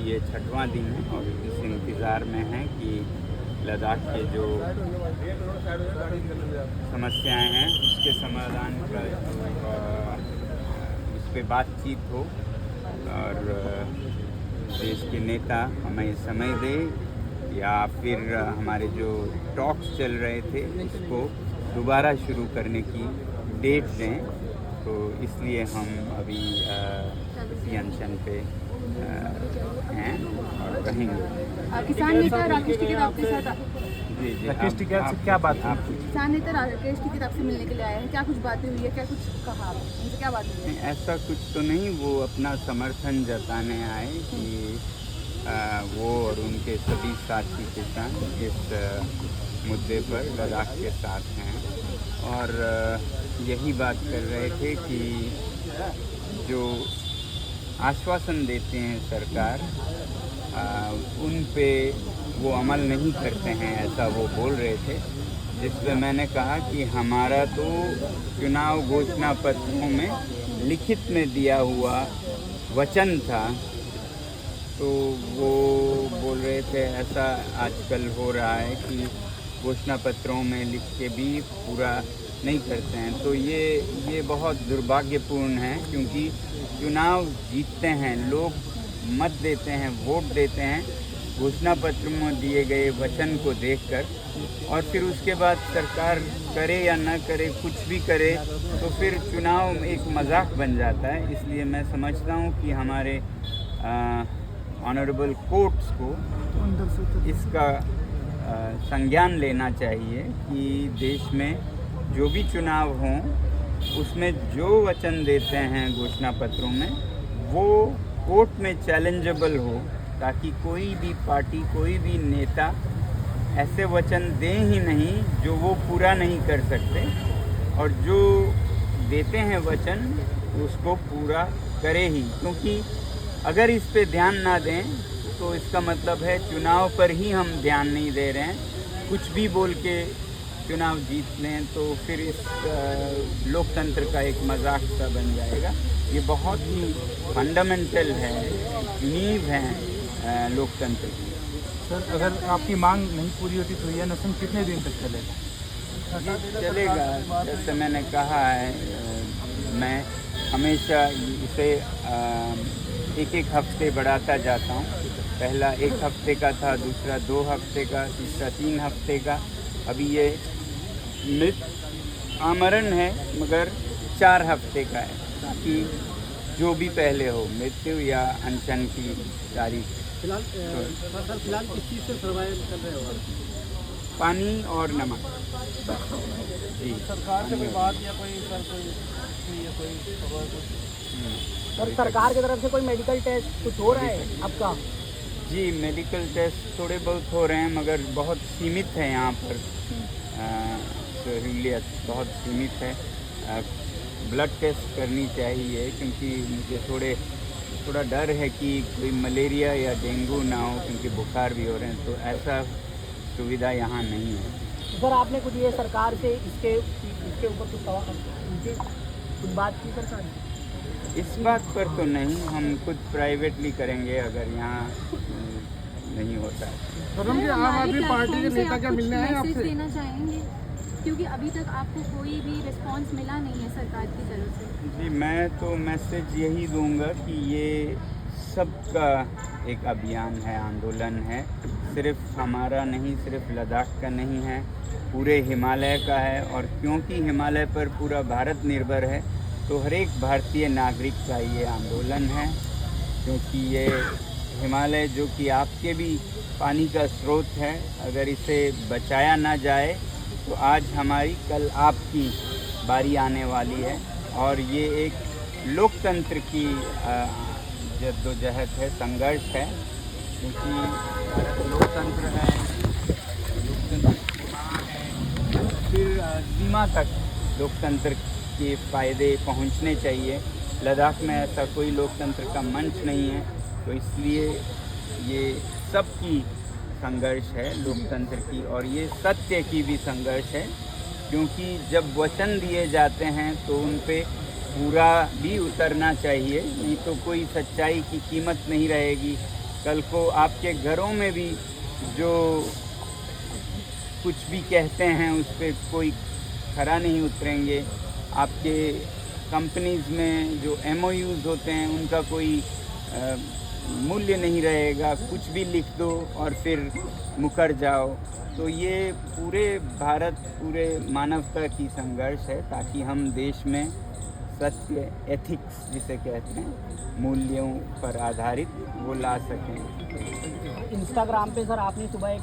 ये 6वां दिन है और इस इंतज़ार में है कि लद्दाख के जो समस्याएं हैं उसके समाधान का उस पर बातचीत हो और देश के नेता हमें समय दे या फिर हमारे जो टॉक्स चल रहे थे उसको दोबारा शुरू करने की डेट दें। तो इसलिए हम अभी इसी अनशन पे हैं और रहेंगे। किसान नेता राकेश टिकैत आपके साथ जी जी राकेश टिकैत से क्या बात हुई? किसान नेता राकेश टिकैत आपसे मिलने के लिए आए हैं, क्या कुछ बातें हुई है, क्या कुछ कहा आपने, उनसे क्या बात हुई है? ऐसा कुछ तो नहीं, वो अपना समर्थन जताने आए कि वो और उनके सभी साथी किसान इस मुद्दे पर लद्दाख के साथ हैं और यही बात कर रहे थे कि जो आश्वासन देते हैं सरकार उन पे वो अमल नहीं करते हैं, ऐसा वो बोल रहे थे। जिस पे मैंने कहा कि हमारा तो चुनाव घोषणा पत्रों में लिखित में दिया हुआ वचन था। तो वो बोल रहे थे ऐसा आजकल हो रहा है कि घोषणा पत्रों में लिख के भी पूरा नहीं करते हैं। तो ये बहुत दुर्भाग्यपूर्ण है क्योंकि चुनाव जीतते हैं लोग, मत देते हैं, वोट देते हैं घोषणा पत्र में दिए गए वचन को देखकर, और फिर उसके बाद सरकार करे या न करे, कुछ भी करे तो फिर चुनाव एक मजाक बन जाता है। इसलिए मैं समझता हूँ कि हमारे ऑनरेबल कोर्ट्स को इसका संज्ञान लेना चाहिए कि देश में जो भी चुनाव हों उसमें जो वचन देते हैं घोषणा पत्रों में वो कोर्ट में चैलेंजेबल हो, ताकि कोई भी पार्टी, कोई भी नेता ऐसे वचन दें ही नहीं जो वो पूरा नहीं कर सकते, और जो देते हैं वचन उसको पूरा करे ही। क्योंकि अगर इस पे ध्यान ना दें तो इसका मतलब है चुनाव पर ही हम ध्यान नहीं दे रहे हैं। कुछ भी बोल के चुनाव जीत लें तो फिर इस लोकतंत्र का एक मजाक सा बन जाएगा। ये बहुत ही फंडामेंटल है, नींव है लोकतंत्र की। सर, अगर आपकी मांग नहीं पूरी होती तो यह अनशन कितने दिन तक चलेगा? चलेगा, जैसे मैंने कहा है, मैं हमेशा इसे एक हफ्ते बढ़ाता जाता हूँ। पहला 1 हफ्ते का था, दूसरा 2 हफ्ते का, तीसरा 3 हफ्ते का। अभी ये आमरण है मगर 4 हफ्ते का है, ताकि जो भी पहले हो, मृत्यु या अनशन की तारीख। फिलहाल किस चीज़ से सर्वाइव कर रहे हो? पानी और नमक। जी, सरकार से कोई बात या कोई खबर? सर, सरकार की तरफ से कोई मेडिकल टेस्ट कुछ हो रहा है आपका? जी, मेडिकल टेस्ट थोड़े बहुत हो रहे हैं मगर बहुत सीमित है यहाँ पर। सहूलियत बहुत सीमित है। ब्लड टेस्ट करनी चाहिए क्योंकि मुझे थोड़ा डर है कि कोई मलेरिया या डेंगू ना हो, क्योंकि बुखार भी हो रहे हैं। तो ऐसा सुविधा यहाँ नहीं है। सर, आपने कुछ ये सरकार से इसके ऊपर कुछ बात की सरकार ने? इस बात पर तो नहीं, हम खुद प्राइवेटली करेंगे अगर यहाँ नहीं होता है। आम आदमी पार्टी के नेता क्या मिलने आए आपसे? देना चाहेंगे क्योंकि अभी तक आपको कोई भी रिस्पांस मिला नहीं है सरकार की तरफ से। जी, मैं तो मैसेज यही दूंगा कि ये सबका एक अभियान है, आंदोलन है। सिर्फ हमारा नहीं, सिर्फ लद्दाख का नहीं है, पूरे हिमालय का है। और क्योंकि हिमालय पर पूरा भारत निर्भर है तो हर एक भारतीय नागरिक का ये आंदोलन है, क्योंकि ये हिमालय जो कि आपके भी पानी का स्रोत है, अगर इसे बचाया ना जाए तो आज हमारी कल आपकी बारी आने वाली है। और ये एक लोकतंत्र की जद्दोजहद है, संघर्ष है, क्योंकि लोकतंत्र है, लोकतंत्र की मांग है, फिर सीमा तक लोकतंत्र के फ़ायदे पहुंचने चाहिए। लद्दाख में ऐसा कोई लोकतंत्र का मंच नहीं है, तो इसलिए ये सबकी संघर्ष है लोकतंत्र की, और ये सत्य की भी संघर्ष है। क्योंकि जब वचन दिए जाते हैं तो उन पे पूरा भी उतरना चाहिए, नहीं तो कोई सच्चाई की कीमत नहीं रहेगी। कल को आपके घरों में भी जो कुछ भी कहते हैं उस पर कोई खरा नहीं उतरेंगे। आपके कंपनीज़ में जो MOUs होते हैं उनका कोई मूल्य नहीं रहेगा, कुछ भी लिख दो और फिर मुकर जाओ। तो ये पूरे भारत, पूरे मानवता की संघर्ष है ताकि हम देश में सत्य, एथिक्स जिसे कहते हैं, मूल्यों पर आधारित वो ला सकें। इंस्टाग्राम पे सर आपने सुबह एक